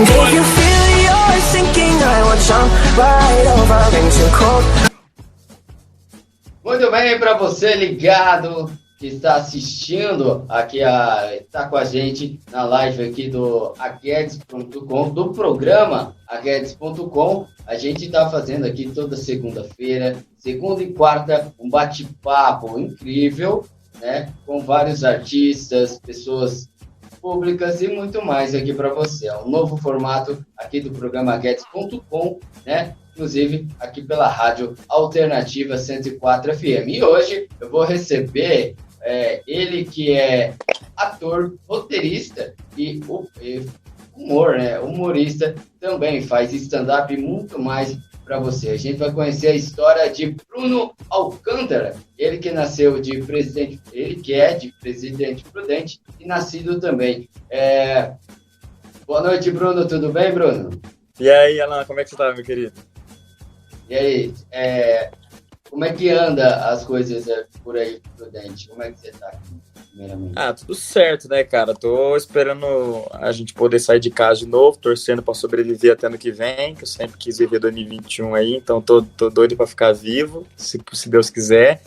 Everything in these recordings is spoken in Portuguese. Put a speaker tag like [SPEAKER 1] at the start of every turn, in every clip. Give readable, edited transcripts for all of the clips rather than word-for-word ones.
[SPEAKER 1] If you feel you're sinking, I will jump right over into cold.
[SPEAKER 2] Muito bem, para você ligado que está assistindo aqui, está com a gente na live aqui do aguedes.com, do programa aguedes.com. A gente está fazendo aqui toda segunda-feira, segunda e quarta, um bate-papo incrível, né? Com vários artistas, pessoas públicas e muito mais aqui para você. É um novo formato aqui do programa aguedes.com, né? Inclusive aqui pela Rádio Alternativa 104 FM. E hoje eu vou receber ele que é ator, roteirista e humorista, também faz stand-up e muito mais para você. A gente vai conhecer a história de Bruno Alcântara, ele que nasceu de Presidente, ele que é de Presidente Prudente e nascido também. Boa noite, Bruno, tudo bem, Bruno?
[SPEAKER 3] E aí, Alan, como é que você tá, meu querido?
[SPEAKER 2] E aí, como é que anda as coisas por aí, Prudente? Como é que você tá aqui, primeiramente?
[SPEAKER 3] Tudo certo, né, cara? Tô esperando a gente poder sair de casa de novo, torcendo pra sobreviver até ano que vem, que eu sempre quis viver 2021 aí, então tô doido pra ficar vivo, se Deus quiser.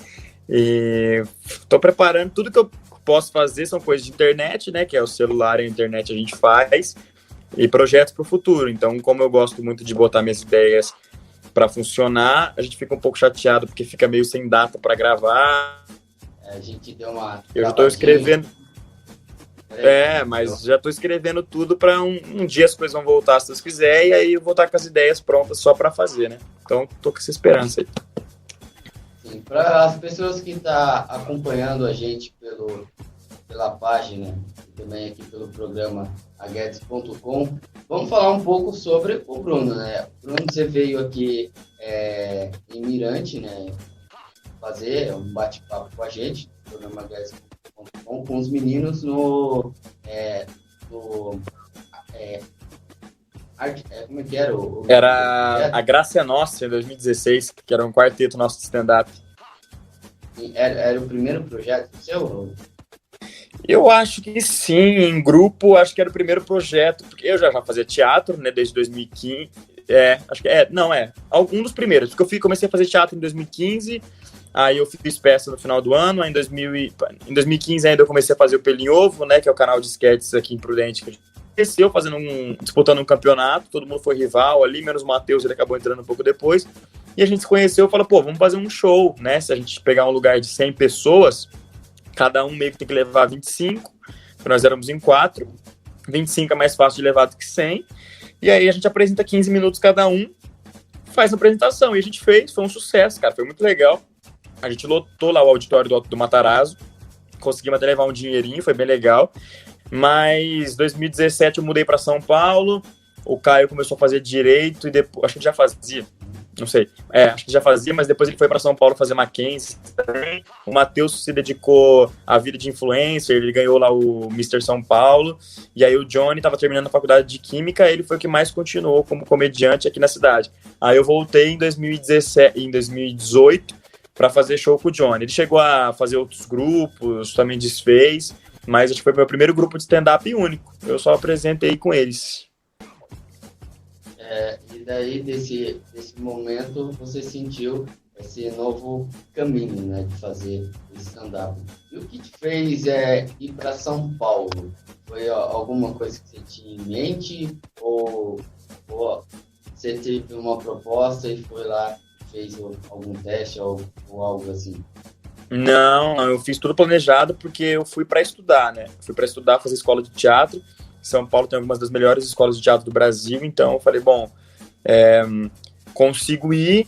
[SPEAKER 3] E tô preparando tudo que eu posso fazer, são coisas de internet, né, que é o celular e a internet a gente faz, e projetos pro futuro. Então, como eu gosto muito de botar minhas ideias para funcionar, a gente fica um pouco chateado porque fica meio sem data para gravar.
[SPEAKER 2] A gente deu uma...
[SPEAKER 3] Eu já estou escrevendo. Mas já estou escrevendo tudo para um dia as coisas vão voltar, se Deus quiser, e aí eu vou estar com as ideias prontas só para fazer, né? Então, tô com essa esperança aí.
[SPEAKER 2] Sim, para as pessoas que estão acompanhando a gente pela página e também aqui pelo programa aguedes.com, vamos falar um pouco sobre o Bruno, né? Bruno, você veio aqui em Mirante, né? Fazer um bate-papo com a gente, no programa aguedes.com, com os meninos como é que era?
[SPEAKER 3] Era a Graça é Nossa, em 2016, que era um quarteto nosso de stand-up.
[SPEAKER 2] Era o primeiro projeto seu?
[SPEAKER 3] Eu acho que sim, em grupo, acho que era o primeiro projeto, porque eu já fazia teatro, né, desde 2015, algum dos primeiros, porque comecei a fazer teatro em 2015, aí eu fiz peça no final do ano, aí em 2015 ainda eu comecei a fazer o Pelo em Ovo, né, que é o canal de sketches aqui em Prudente, que a gente cresceu disputando um campeonato, todo mundo foi rival ali, menos o Matheus, ele acabou entrando um pouco depois, e a gente se conheceu e falou, vamos fazer um show, né, se a gente pegar um lugar de 100 pessoas, cada um meio que tem que levar 25, nós éramos em 4, 25 é mais fácil de levar do que 100, e aí a gente apresenta 15 minutos cada um, faz a apresentação, e a gente fez, foi um sucesso, cara, foi muito legal, a gente lotou lá o auditório do Matarazzo, conseguimos até levar um dinheirinho, foi bem legal, mas 2017 eu mudei para São Paulo, o Caio começou a fazer direito, e depois, acho que já fazia, não sei, acho que já fazia, mas depois ele foi para São Paulo fazer Mackenzie também. O Matheus se dedicou à vida de influencer, ele ganhou lá o Mr. São Paulo, e aí o Johnny estava terminando a faculdade de Química, ele foi o que mais continuou como comediante aqui na cidade. Aí eu voltei em 2018 para fazer show com o Johnny. Ele chegou a fazer outros grupos, também desfez, mas acho que foi o meu primeiro grupo de stand-up único. Eu só apresentei com eles.
[SPEAKER 2] E daí, desse momento, você sentiu esse novo caminho, né, de fazer stand-up. E o que te fez ir para São Paulo? Foi alguma coisa que você tinha em mente? Ou você teve uma proposta e foi lá e fez algum teste ou algo assim?
[SPEAKER 3] Não, eu fiz tudo planejado porque eu fui para estudar, né? Fui para estudar, fazer escola de teatro. São Paulo tem algumas das melhores escolas de teatro do Brasil, então eu falei, consigo ir,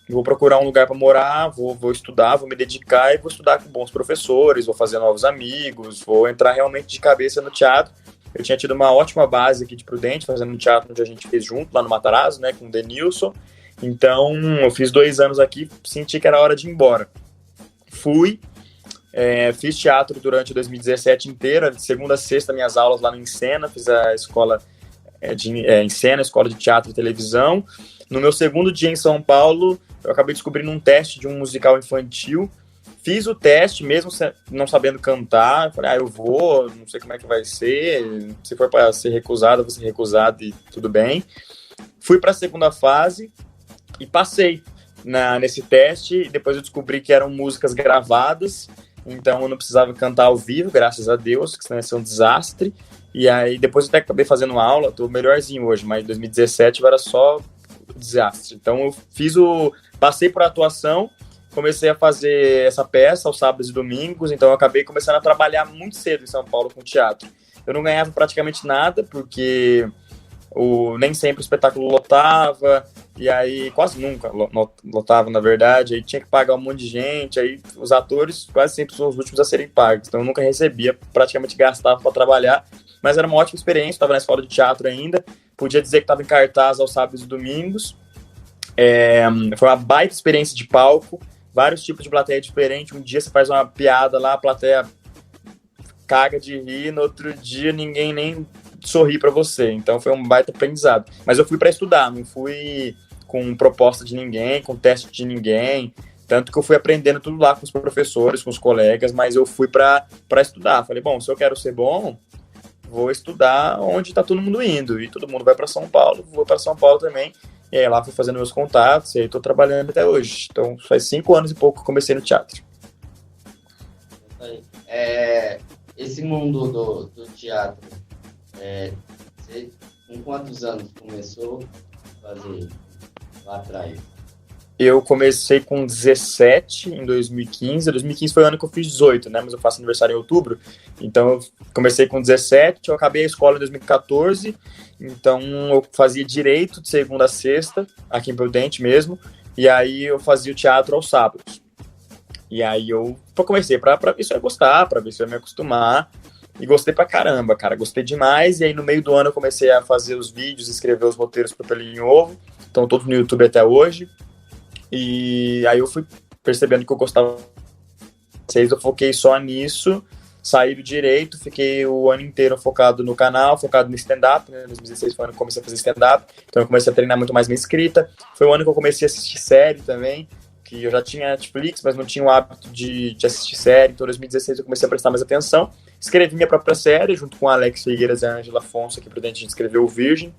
[SPEAKER 3] vou procurar um lugar para morar, vou estudar, vou me dedicar e vou estudar com bons professores, vou fazer novos amigos, vou entrar realmente de cabeça no teatro. Eu tinha tido uma ótima base aqui de Prudente, fazendo um teatro onde a gente fez junto, lá no Matarazzo, né, com o Denilson. Então, eu fiz 2 anos aqui, senti que era hora de ir embora. Fui, fiz teatro durante 2017 inteira, de segunda a sexta, minhas aulas lá no Encena, fiz a escola Encena, escola de teatro e televisão. No meu segundo dia em São Paulo, eu acabei descobrindo um teste de um musical infantil, fiz o teste, mesmo não sabendo cantar. Falei, eu vou, não sei como é que vai ser. Se for para ser recusado, eu vou ser recusado e tudo bem. Fui para a segunda fase e passei nesse teste. E depois eu descobri que eram músicas gravadas, então eu não precisava cantar ao vivo, graças a Deus, que senão ia ser um desastre. E aí depois eu até acabei fazendo aula, tô melhorzinho hoje, mas em 2017 era só desastre. Então eu passei por atuação, comecei a fazer essa peça aos sábados e domingos, então eu acabei começando a trabalhar muito cedo em São Paulo com teatro. Eu não ganhava praticamente nada, porque nem sempre o espetáculo lotava, e aí quase nunca lotava, na verdade, aí tinha que pagar um monte de gente, aí os atores quase sempre são os últimos a serem pagos, então eu nunca recebia, praticamente gastava para trabalhar, mas era uma ótima experiência, estava na escola de teatro ainda, podia dizer que estava em cartaz aos sábados e domingos. Foi uma baita experiência de palco, vários tipos de plateia diferentes. Um dia você faz uma piada lá, a plateia caga de rir, no outro dia ninguém nem sorri para você. Então foi um baita aprendizado. Mas eu fui para estudar, não fui com proposta de ninguém, com teste de ninguém. Tanto que eu fui aprendendo tudo lá com os professores, com os colegas, mas eu fui para estudar. Falei, bom, se eu quero ser bom, vou estudar onde está todo mundo indo. E todo mundo vai para São Paulo, vou para São Paulo também. E aí lá fui fazendo meus contatos e aí tô trabalhando até hoje. Então faz 5 anos e pouco que eu comecei no teatro.
[SPEAKER 2] Esse mundo do teatro, você com quantos anos começou a fazer lá atrás?
[SPEAKER 3] Eu comecei com 17 em 2015. 2015 foi o ano que eu fiz 18, né? Mas eu faço aniversário em outubro. Então eu comecei com 17, eu acabei a escola em 2014. Então eu fazia direito de segunda a sexta, aqui em Prudente mesmo. E aí eu fazia o teatro aos sábados. E aí eu comecei pra ver se eu ia gostar, pra ver se eu ia me acostumar. E gostei pra caramba, cara. Gostei demais. E aí no meio do ano eu comecei a fazer os vídeos, escrever os roteiros pro Pelinho Ovo. Estão todos no YouTube até hoje. E aí eu fui percebendo que eu gostava. Eu foquei só nisso, saí do direito, fiquei o ano inteiro focado no canal, focado no stand-up, né? Em 2016 foi o ano que eu comecei a fazer stand-up, então eu comecei a treinar muito mais minha escrita. Foi o ano que eu comecei a assistir série também, que eu já tinha Netflix, mas não tinha o hábito de assistir série, então em 2016 eu comecei a prestar mais atenção. Escrevi minha própria série, junto com a Alex Figueiras e a Ângela Afonso, aqui pra dentro a gente escreveu o Virgem.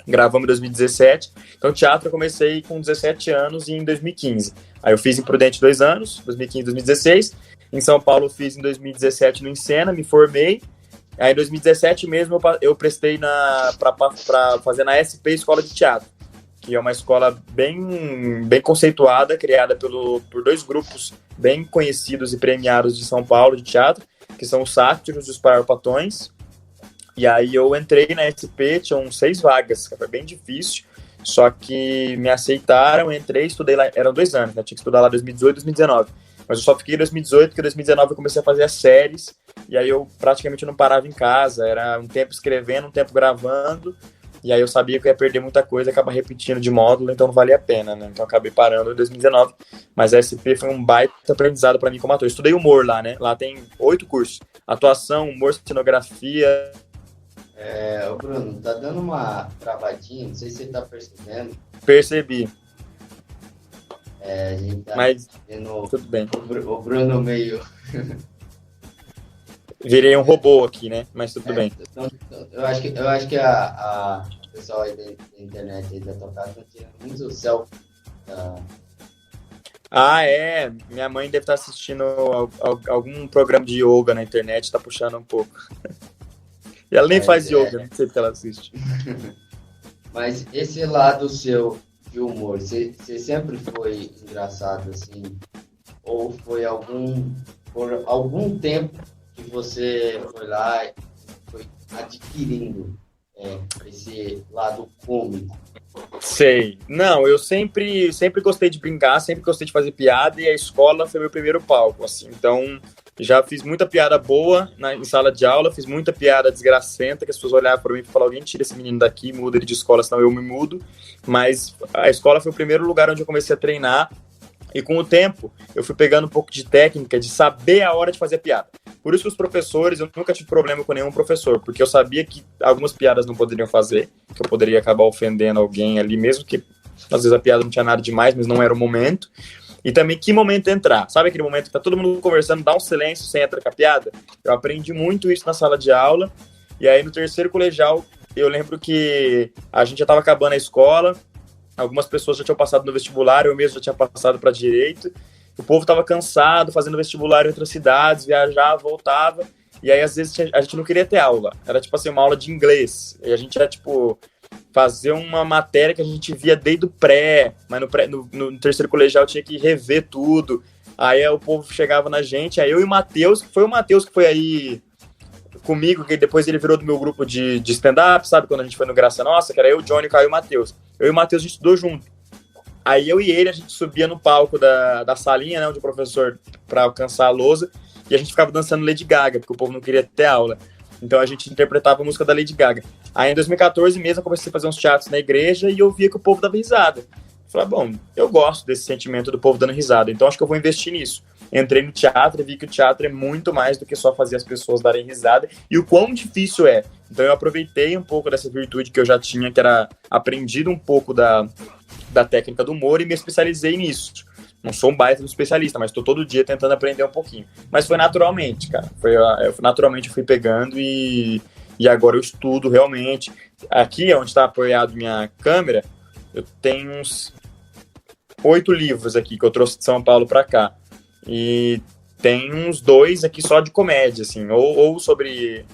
[SPEAKER 3] Gravamos em 2017. Então, teatro eu comecei com 17 anos e em 2015. Aí eu fiz em Prudente 2 anos, 2015 2016. Em São Paulo eu fiz em 2017 no Encena, me formei. Aí em 2017 mesmo eu prestei para fazer na SP Escola de Teatro, que é uma escola bem conceituada, criada por 2 grupos bem conhecidos e premiados de São Paulo de teatro, que são os Sátiros e os Parapatões. E aí eu entrei na SP, tinham 6 vagas, foi bem difícil, só que me aceitaram, entrei, estudei lá, eram 2 anos, né? Tinha que estudar lá 2018 e 2019. Mas eu só fiquei em 2018, porque em 2019 eu comecei a fazer as séries, e aí eu praticamente não parava em casa, era um tempo escrevendo, um tempo gravando, e aí eu sabia que eu ia perder muita coisa, acaba repetindo de módulo, então não valia a pena, né? Então eu acabei parando em 2019, mas a SP foi um baita aprendizado para mim como ator. Eu estudei humor lá, né? Lá tem 8 cursos, atuação, humor, cenografia.
[SPEAKER 2] Bruno, tá dando uma travadinha, não sei se você tá percebendo.
[SPEAKER 3] Percebi.
[SPEAKER 2] A gente tá
[SPEAKER 3] mas
[SPEAKER 2] vendo
[SPEAKER 3] tudo bem.
[SPEAKER 2] O Bruno meio...
[SPEAKER 3] Virei um robô aqui, né? Mas tudo bem.
[SPEAKER 2] Então, eu acho que a pessoal aí da internet aí da tua casa tá tirando muito o selfie.
[SPEAKER 3] Minha mãe deve estar assistindo algum programa de yoga na internet, tá puxando um pouco. E ela nem faz yoga, não sei porque ela assiste.
[SPEAKER 2] Mas esse lado seu de humor, você sempre foi engraçado, assim? Ou foi por algum tempo que você foi lá e foi adquirindo esse lado cômico?
[SPEAKER 3] Sei. Não, eu sempre gostei de brincar, sempre gostei de fazer piada, e a escola foi meu primeiro palco, assim. Então, já fiz muita piada boa em sala de aula, fiz muita piada desgracenta, que as pessoas olhavam para mim e falavam, alguém tira esse menino daqui, muda ele de escola, senão eu me mudo. Mas a escola foi o primeiro lugar onde eu comecei a treinar, e com o tempo eu fui pegando um pouco de técnica, de saber a hora de fazer piada. Por isso que os professores, eu nunca tive problema com nenhum professor, porque eu sabia que algumas piadas não poderiam fazer, que eu poderia acabar ofendendo alguém ali, mesmo que às vezes a piada não tinha nada demais, mas não era o momento. e também que momento entrar. Sabe aquele momento que tá todo mundo conversando, dá um silêncio, sem entrar com a piada? Eu aprendi muito isso na sala de aula, e aí no terceiro colegial, eu lembro que a gente já estava acabando a escola, algumas pessoas já tinham passado no vestibular, eu mesmo já tinha passado para direito, o povo estava cansado, fazendo vestibular em outras cidades, viajava, voltava, e aí às vezes a gente não queria ter aula, era tipo assim, uma aula de inglês, e a gente era tipo fazer uma matéria que a gente via desde o pré, mas no terceiro colegial tinha que rever tudo, aí o povo chegava na gente, aí eu e o Matheus, que foi aí comigo, que depois ele virou do meu grupo de stand-up, sabe, quando a gente foi no Graça Nossa, que era eu, o Johnny, o Caio e o Matheus. Eu e o Matheus, a gente estudou junto. Aí eu e ele, a gente subia no palco da salinha, né, onde o professor, para alcançar a lousa, e a gente ficava dançando Lady Gaga, porque o povo não queria ter aula. Então a gente interpretava a música da Lady Gaga. Aí em 2014 mesmo eu comecei a fazer uns teatros na igreja e eu via que o povo dava risada. Eu falei, bom, eu gosto desse sentimento do povo dando risada, então acho que eu vou investir nisso. Entrei no teatro e vi que o teatro é muito mais do que só fazer as pessoas darem risada e o quão difícil é. Então eu aproveitei um pouco dessa virtude que eu já tinha, que era aprendido um pouco da técnica do humor e me especializei nisso. Não sou um baita especialista, mas estou todo dia tentando aprender um pouquinho. Mas foi naturalmente, cara. Naturalmente eu fui pegando e agora eu estudo realmente. Aqui, onde está apoiado minha câmera, eu tenho uns 8 livros aqui que eu trouxe de São Paulo para cá. E tem uns 2 aqui só de comédia, assim, ou sobre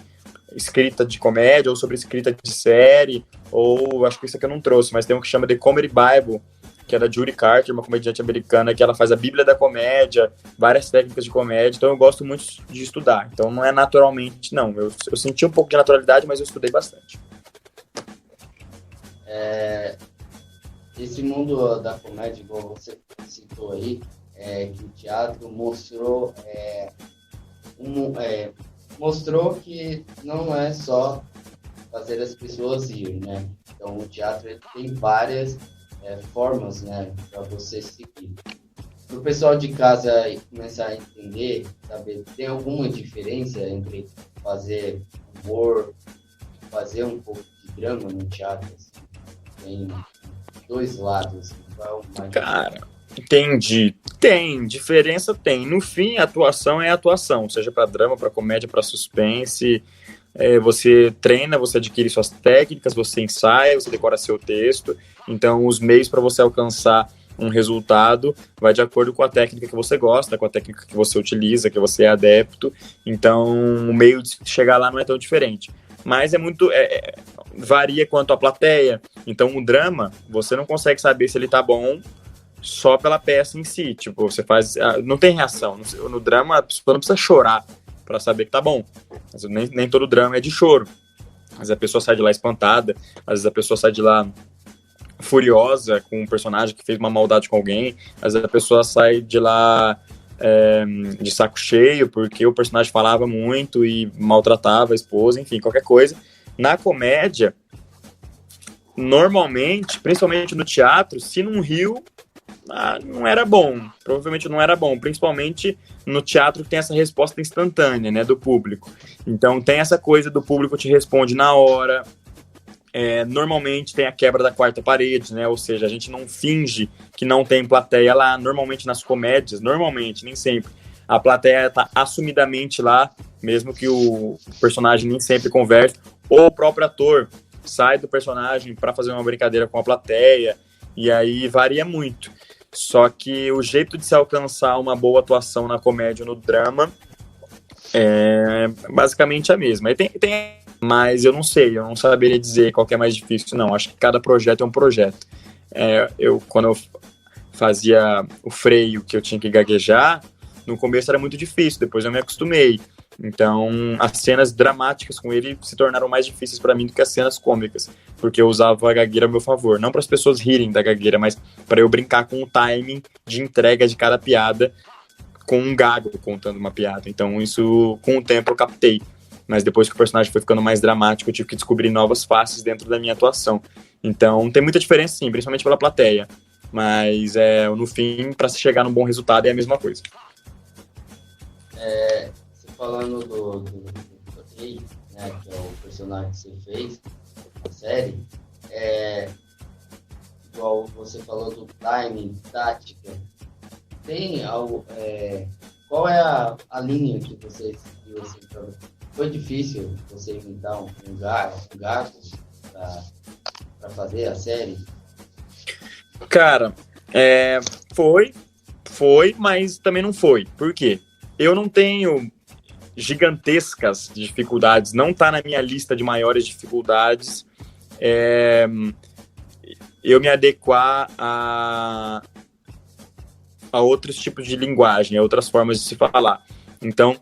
[SPEAKER 3] escrita de comédia, ou sobre escrita de série, ou acho que isso aqui eu não trouxe, mas tem um que chama The Comedy Bible, que é da Judy Carter, uma comediante americana, que ela faz a Bíblia da Comédia, várias técnicas de comédia, então eu gosto muito de estudar. Então não é naturalmente, não. Eu senti um pouco de naturalidade, mas eu estudei bastante.
[SPEAKER 2] Esse mundo da comédia, igual você citou aí, que o teatro mostrou que não é só fazer as pessoas rir, né? Então o teatro tem várias formas, né, para você seguir. Para o pessoal de casa começar a entender, saber, tem alguma diferença entre fazer humor e fazer um pouco de drama no teatro? Assim? Tem 2 lados.
[SPEAKER 3] Cara, entendi. Tem, diferença tem. No fim, a atuação é atuação, seja para drama, para comédia, para suspense. Você treina, você adquire suas técnicas, você ensaia, você decora seu texto. Então, os meios para você alcançar um resultado vai de acordo com a técnica que você gosta, com a técnica que você utiliza, que você é adepto. Então, o meio de chegar lá não é tão diferente. Mas varia quanto à plateia. Então, o drama, você não consegue saber se ele tá bom só pela peça em si. Tipo, você faz... Não tem reação. No drama, a pessoa não precisa chorar para saber que tá bom. Mas nem todo drama é de choro. Às vezes a pessoa sai de lá espantada, às vezes a pessoa sai de lá furiosa com um personagem que fez uma maldade com alguém, às vezes a pessoa sai de lá de saco cheio porque o personagem falava muito e maltratava a esposa, enfim, qualquer coisa. Na comédia, normalmente, principalmente no teatro, se não riu, não era bom, provavelmente não era bom, principalmente no teatro que tem essa resposta instantânea, né, do público. Então tem essa coisa do público te responde na hora, normalmente tem a quebra da quarta parede, né, ou seja, a gente não finge que não tem plateia lá. Normalmente nas comédias, nem sempre, a plateia tá assumidamente lá, mesmo que o personagem nem sempre converse, ou o próprio ator sai do personagem para fazer uma brincadeira com a plateia, e aí varia muito. Só que o jeito de se alcançar uma boa atuação na comédia ou no drama é basicamente a mesma. Aí tem, mas eu não saberia dizer qual que é mais difícil, não. Acho que cada projeto é um projeto. Quando eu fazia o freio, que eu tinha que gaguejar, no começo era muito difícil, depois eu me acostumei. Então, as cenas dramáticas com ele se tornaram mais difíceis para mim do que as cenas cômicas, porque eu usava a gagueira a meu favor. Não para as pessoas rirem da gagueira, mas para eu brincar com o timing de entrega de cada piada, com um gago contando uma piada. Então, isso, com o tempo, eu captei. Mas depois que o personagem foi ficando mais dramático, eu tive que descobrir novas faces dentro da minha atuação. Então, tem muita diferença, sim, principalmente pela plateia. Mas, no fim, para se chegar num bom resultado, é a mesma coisa.
[SPEAKER 2] Falando do Rei, né, que é o personagem que você fez na série, igual você falou do timing, tática, tem algo... qual é a linha que você seguiu, assim, foi difícil você imitar um gato para fazer a série?
[SPEAKER 3] Cara, foi, mas também não foi. Por quê? Eu não tenho gigantescas dificuldades, não tá na minha lista de maiores dificuldades eu me adequar a outros tipos de linguagem, a outras formas de se falar. Então,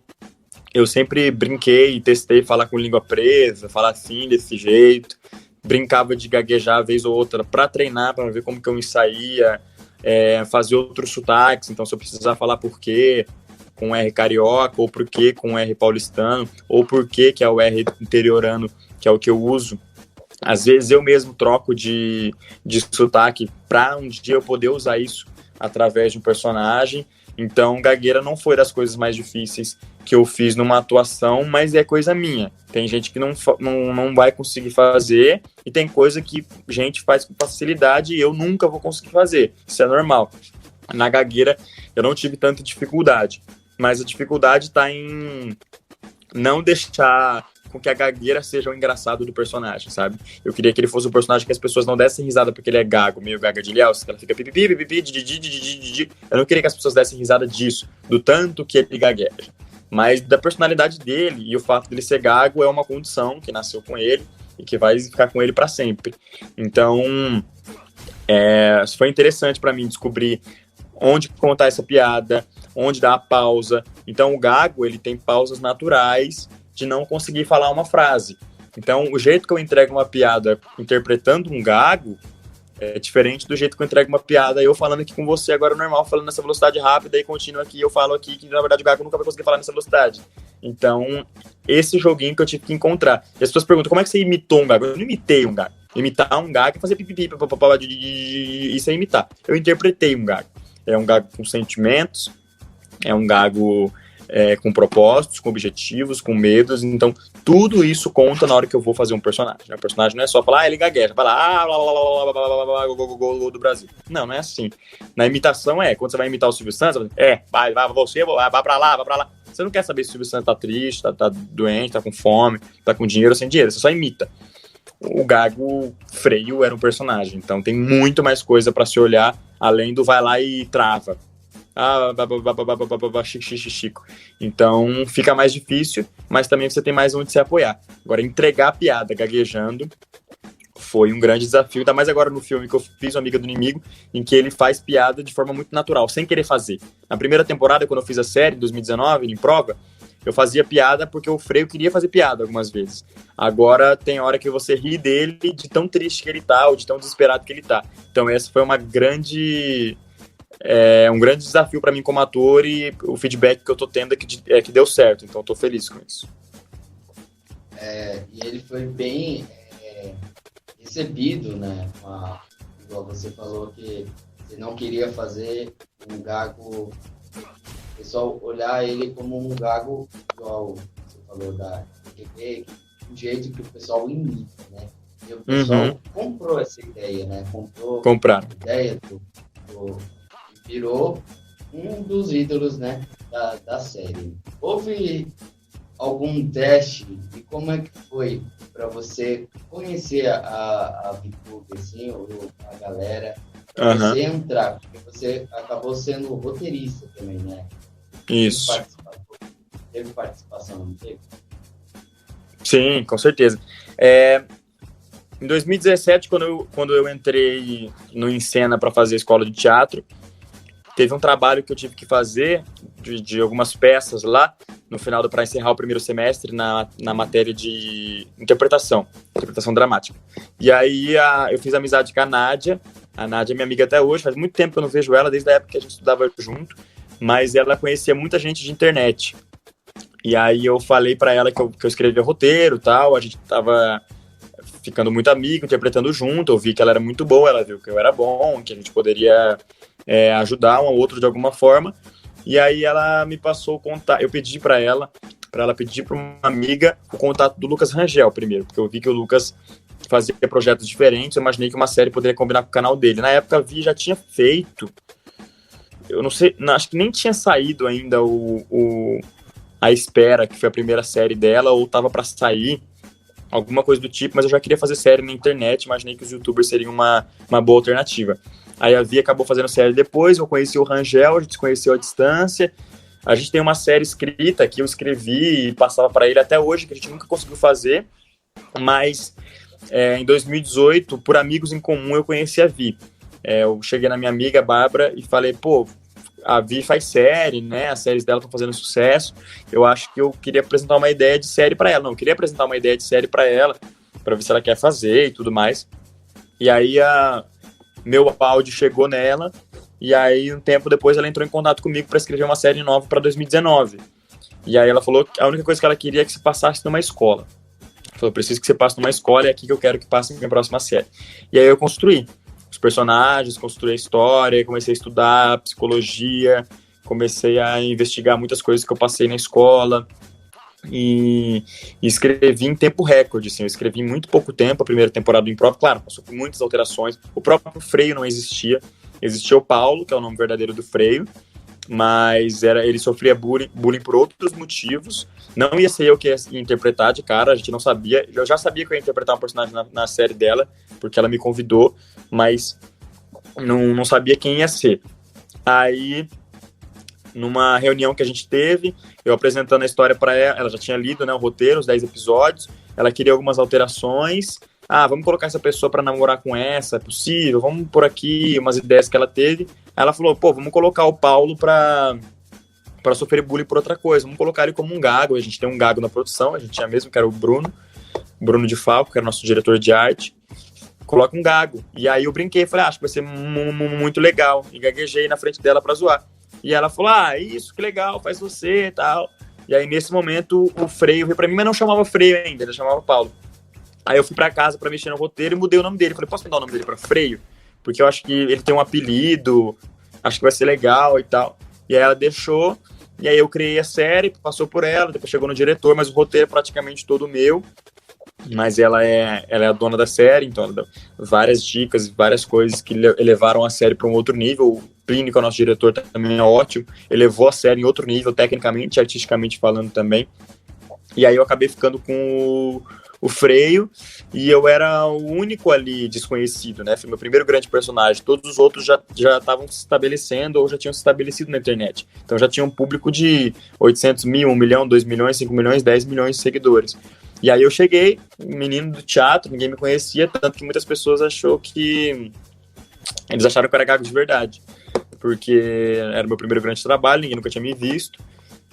[SPEAKER 3] eu sempre brinquei e testei falar com língua presa, falar assim, desse jeito. Brincava de gaguejar vez ou outra para treinar, para ver como que eu me saía, fazer outros sotaques. Então, se eu precisar falar por quê com R carioca, ou por quê com R paulistano, ou por quê que é o R interiorano, que é o que eu uso. Às vezes eu mesmo troco de sotaque para um dia eu poder usar isso através de um personagem. Então, gagueira não foi das coisas mais difíceis que eu fiz numa atuação, mas é coisa minha. Tem gente que não vai conseguir fazer e tem coisa que gente faz com facilidade e eu nunca vou conseguir fazer. Isso é normal. Na gagueira eu não tive tanta dificuldade, mas a dificuldade está em não deixar com que a gagueira seja o engraçado do personagem, sabe? Eu queria que ele fosse um personagem que as pessoas não dessem risada porque ele é gago, meio gaga de Ilhéus, que ela fica pipipi, pipipi, didi. Eu não queria que as pessoas dessem risada disso, do tanto que ele gagueja. Mas da personalidade dele e o fato dele ser gago é uma condição que nasceu com ele e que vai ficar com ele para sempre. Então, foi interessante para mim descobrir onde contar essa piada, onde dar a pausa. Então, o gago, ele tem pausas naturais de não conseguir falar uma frase. Então, o jeito que eu entrego uma piada interpretando um gago é diferente do jeito que eu entrego uma piada eu falando aqui com você agora normal, falando nessa velocidade rápida e contínuo aqui, eu falo aqui que na verdade o gago nunca vai conseguir falar nessa velocidade. Então, esse joguinho que eu tive que encontrar. E as pessoas perguntam, como é que você imitou um gago? Eu não imitei um gago. Imitar um gago é fazer pipipi, isso é imitar. Eu interpretei um gago. É um gago com sentimentos, é um gago com propósitos, com objetivos, com medos. Então, tudo isso conta na hora que eu vou fazer um personagem. O personagem não é só falar, ele gagueja, falar, gol do Brasil. Não é assim. Na imitação quando você vai imitar o Silvio Santos, vai você, vai pra lá. Você não quer saber se o Silvio Santos tá triste, tá doente, tá com fome, tá com dinheiro ou sem dinheiro, você só imita. O gago freio era um personagem, então tem muito mais coisa pra se olhar, além do vai lá e trava. Chico. Então fica mais difícil, mas também você tem mais onde se apoiar. Agora, entregar a piada gaguejando foi um grande desafio, ainda mais agora no filme que eu fiz, O Amiga do Inimigo, em que ele faz piada de forma muito natural, sem querer fazer. Na primeira temporada, quando eu fiz a série, em 2019, em prova, eu fazia piada porque o Freio queria fazer piada algumas vezes. Agora tem hora que você ri dele de tão triste que ele tá, ou de tão desesperado que ele tá. Então essa foi um grande desafio para mim como ator, e o feedback que eu tô tendo é que deu certo, então eu tô feliz com isso.
[SPEAKER 2] E ele foi bem recebido, né? Igual você falou que você não queria fazer um gago, o pessoal olhar ele como um gago igual você falou do jeito que o pessoal imita, né? E o pessoal comprou essa ideia, né? Compraram a ideia virou um dos ídolos, né, da série. Houve algum teste e como é que foi para você conhecer a VTube, assim, a galera, para você entrar, porque você acabou sendo roteirista também, né?
[SPEAKER 3] Isso.
[SPEAKER 2] Teve participação, não teve?
[SPEAKER 3] Sim, com certeza. Em 2017, quando eu entrei no Encena para fazer a escola de teatro, teve um trabalho que eu tive que fazer de algumas peças lá, no final para encerrar o primeiro semestre na matéria de interpretação dramática. E aí eu fiz amizade com a Nádia. A Nádia é minha amiga até hoje, faz muito tempo que eu não vejo ela, desde a época que a gente estudava junto, mas ela conhecia muita gente de internet. E aí eu falei para ela que eu escrevia roteiro e tal, a gente tava ficando muito amigo, interpretando junto, eu vi que ela era muito boa, ela viu que eu era bom, que a gente poderia ajudar um ao outro de alguma forma, e aí ela me passou o contato, eu pedi para ela pedir para uma amiga o contato do Lucas Rangel primeiro, porque eu vi que o Lucas fazia projetos diferentes, eu imaginei que uma série poderia combinar com o canal dele. Na época a Vi já tinha feito eu não sei, acho que nem tinha saído ainda A Espera, que foi a primeira série dela, ou tava para sair, alguma coisa do tipo, mas eu já queria fazer série na internet, imaginei que os youtubers seriam uma boa alternativa. Aí a Vi acabou fazendo série depois, eu conheci o Rangel, a gente se conheceu à distância, a gente tem uma série escrita que eu escrevi e passava para ele até hoje, que a gente nunca conseguiu fazer, mas em 2018, por amigos em comum, eu conheci a Vi. Eu cheguei na minha amiga Bárbara e falei, pô, a Vi faz série, né? As séries dela estão fazendo sucesso. Eu acho que eu queria apresentar uma ideia de série para ela. Não, eu queria apresentar uma ideia de série para ela, para ver se ela quer fazer e tudo mais. E aí meu áudio chegou nela, e aí um tempo depois ela entrou em contato comigo para escrever uma série nova para 2019. E aí ela falou que a única coisa que ela queria é que se passasse numa escola. Ela falou, preciso que você passe numa escola, é aqui que eu quero que passe a minha próxima série. E aí eu construí os personagens, construí a história, comecei a estudar psicologia, comecei a investigar muitas coisas que eu passei na escola e escrevi em tempo recorde, assim, eu escrevi em muito pouco tempo a primeira temporada do Improv, claro, passou por muitas alterações, o próprio Freio não existia o Paulo, que é o nome verdadeiro do Freio, mas ele sofria bullying por outros motivos, não ia ser eu que ia interpretar de cara, a gente não sabia, eu já sabia que eu ia interpretar um personagem na série dela, porque ela me convidou, mas não sabia quem ia ser. Aí, numa reunião que a gente teve, eu apresentando a história para ela já tinha lido, né, o roteiro, os 10 episódios, ela queria algumas alterações, vamos colocar essa pessoa para namorar com essa, é possível, vamos por aqui, umas ideias que ela teve. Aí ela falou, pô, vamos colocar o Paulo para sofrer bullying por outra coisa, vamos colocar ele como um gago, a gente tem um gago na produção, a gente tinha mesmo, que era o Bruno de Falco, que era nosso diretor de arte, coloca um gago. E aí eu brinquei, falei, acho que vai ser muito legal, e gaguejei na frente dela para zoar. E ela falou, isso, que legal, faz você e tal. E aí nesse momento o Freio veio pra mim, mas não chamava Freio ainda, ele chamava Paulo. Aí eu fui pra casa pra mexer no roteiro e mudei o nome dele, falei, posso mudar o nome dele pra Freio? Porque eu acho que ele tem um apelido, acho que vai ser legal e tal. E aí ela deixou, e aí eu criei a série, passou por ela, depois chegou no diretor, mas o roteiro é praticamente todo meu. Mas ela é a dona da série, então ela dá várias dicas, várias coisas que elevaram a série para um outro nível. O Plínio, que é o nosso diretor, também é ótimo, elevou a série em outro nível, tecnicamente, artisticamente falando também. E aí eu acabei ficando com o Freio, e eu era o único ali desconhecido, né? Foi meu primeiro grande personagem. Todos os outros já estavam se estabelecendo ou já tinham se estabelecido na internet. Então já tinha um público de 800 mil, 1 milhão, 2 milhões, 5 milhões, 10 milhões de seguidores. E aí eu cheguei, menino do teatro, ninguém me conhecia, tanto que muitas pessoas acharam que eu era gago de verdade, porque era o meu primeiro grande trabalho, ninguém nunca tinha me visto.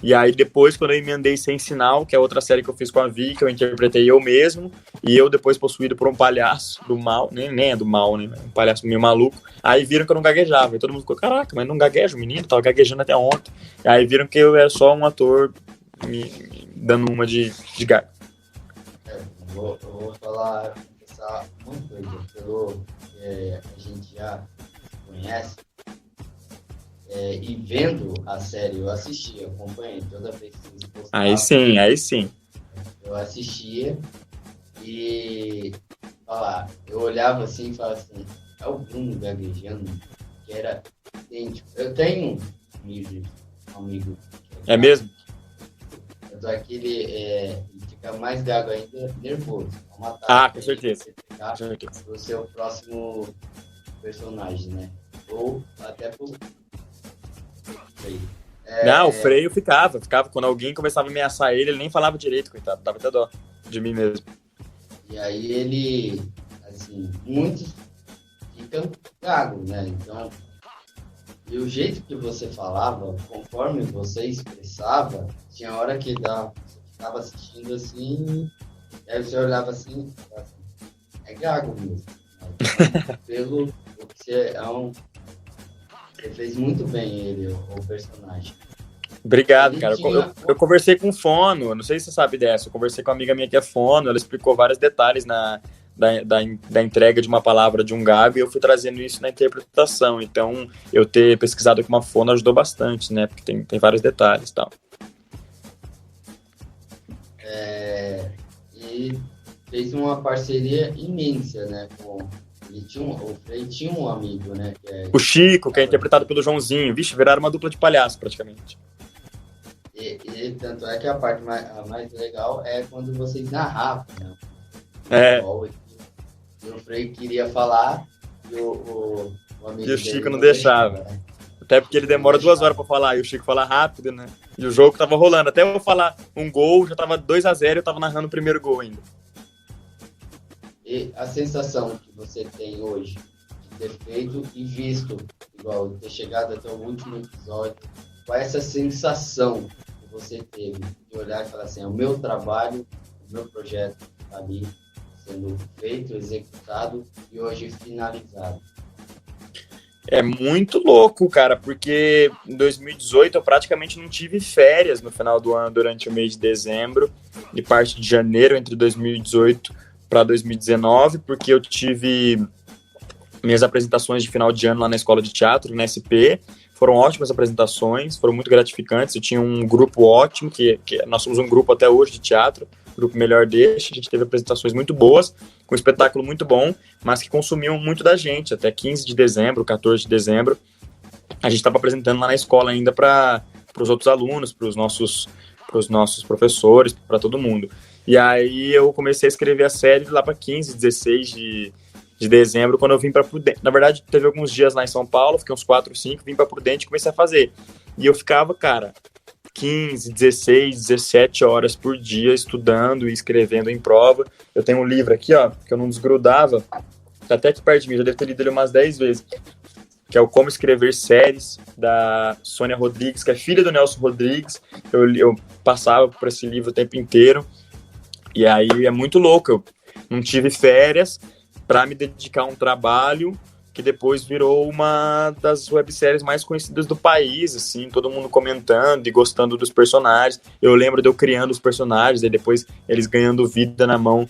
[SPEAKER 3] E aí depois, quando eu emendei Sem Sinal, que é outra série que eu fiz com a Vi, que eu interpretei eu mesmo, e eu depois possuído por um palhaço do mal, nem é do mal, né? Um palhaço meio maluco. Aí viram que eu não gaguejava, e todo mundo ficou, caraca, mas não gagueja o menino, tava gaguejando até ontem. E aí viram que eu era só um ator me dando uma de gago.
[SPEAKER 2] Eu vou confessar uma coisa, pelo que a gente já conhece, e vendo a série, eu assistia, acompanhei toda vez que vocês postavam.
[SPEAKER 3] Aí sim.
[SPEAKER 2] Eu assistia e eu olhava assim e falava assim, é o Bruno gaguejando, que era idêntico. Eu tenho um amigo
[SPEAKER 3] é mesmo?
[SPEAKER 2] Tanto é que ele fica mais gago ainda, nervoso.
[SPEAKER 3] Com certeza.
[SPEAKER 2] O seu próximo personagem, né? Ou até por...
[SPEAKER 3] O Freio ficava. Quando alguém começava a ameaçar ele nem falava direito, coitado. Dava até dó de mim mesmo.
[SPEAKER 2] E aí ele, assim, muitos ficam gagos, né? Então, e o jeito que você falava, conforme você expressava, tinha hora que você ficava assistindo assim, e aí você olhava assim, é gago mesmo. Pelo que você você fez muito bem ele, o personagem.
[SPEAKER 3] Obrigado, cara. Eu conversei com o fono, não sei se você sabe dessa, eu conversei com uma amiga minha que é fono, ela explicou vários detalhes da entrega de uma palavra de um gago, e eu fui trazendo isso na interpretação. Então, eu ter pesquisado com uma fono ajudou bastante, né? Porque tem vários detalhes e tal.
[SPEAKER 2] E fez uma parceria imensa, né? Com o O Frei tinha um amigo, né?
[SPEAKER 3] O Chico, que é interpretado pelo Joãozinho. Vixe, viraram uma dupla de palhaço, praticamente.
[SPEAKER 2] E tanto é que a parte a mais legal é quando vocês narravam, né? E o Frei queria falar e o amigo
[SPEAKER 3] e o Chico não deixava. Né? Até porque ele demora 2 horas pra falar e o Chico fala rápido, né? E o jogo tava rolando. Até eu falar um gol, já tava 2-0 e eu tava narrando o primeiro gol ainda.
[SPEAKER 2] E a sensação que você tem hoje de ter feito e visto, igual ter chegado até o último episódio, qual é essa sensação que você teve de olhar e falar assim, o meu trabalho, o meu projeto está ali sendo feito, executado e hoje finalizado?
[SPEAKER 3] É muito louco, cara, porque em 2018 eu praticamente não tive férias no final do ano durante o mês de dezembro e parte de janeiro entre 2018 para 2019, porque eu tive minhas apresentações de final de ano lá na escola de teatro, na SP. Foram ótimas apresentações, foram muito gratificantes. Eu tinha um grupo ótimo, que nós somos um grupo até hoje de teatro, grupo Melhor Deixa. A gente teve apresentações muito boas, com um espetáculo muito bom, mas que consumiam muito da gente. Até 15 de dezembro, 14 de dezembro, a gente estava apresentando lá na escola ainda para os outros alunos, para os nossos professores, para todo mundo. E aí eu comecei a escrever a série lá para 15, 16 de dezembro, quando eu vim para Prudente. Na verdade, teve alguns dias lá em São Paulo, fiquei uns 4, 5, vim para Prudente e comecei a fazer. E eu ficava, cara, 15, 16, 17 horas por dia estudando e escrevendo em prova. Eu tenho um livro aqui, ó, que eu não desgrudava, tá até aqui perto de mim, já devo ter lido ele umas 10 vezes, que é o Como Escrever Séries, da Sônia Rodrigues, que é filha do Nelson Rodrigues. Eu passava por esse livro o tempo inteiro. E aí é muito louco, eu não tive férias para me dedicar a um trabalho que depois virou uma das webséries mais conhecidas do país, assim, todo mundo comentando e gostando dos personagens. Eu lembro de eu criando os personagens, e depois eles ganhando vida na mão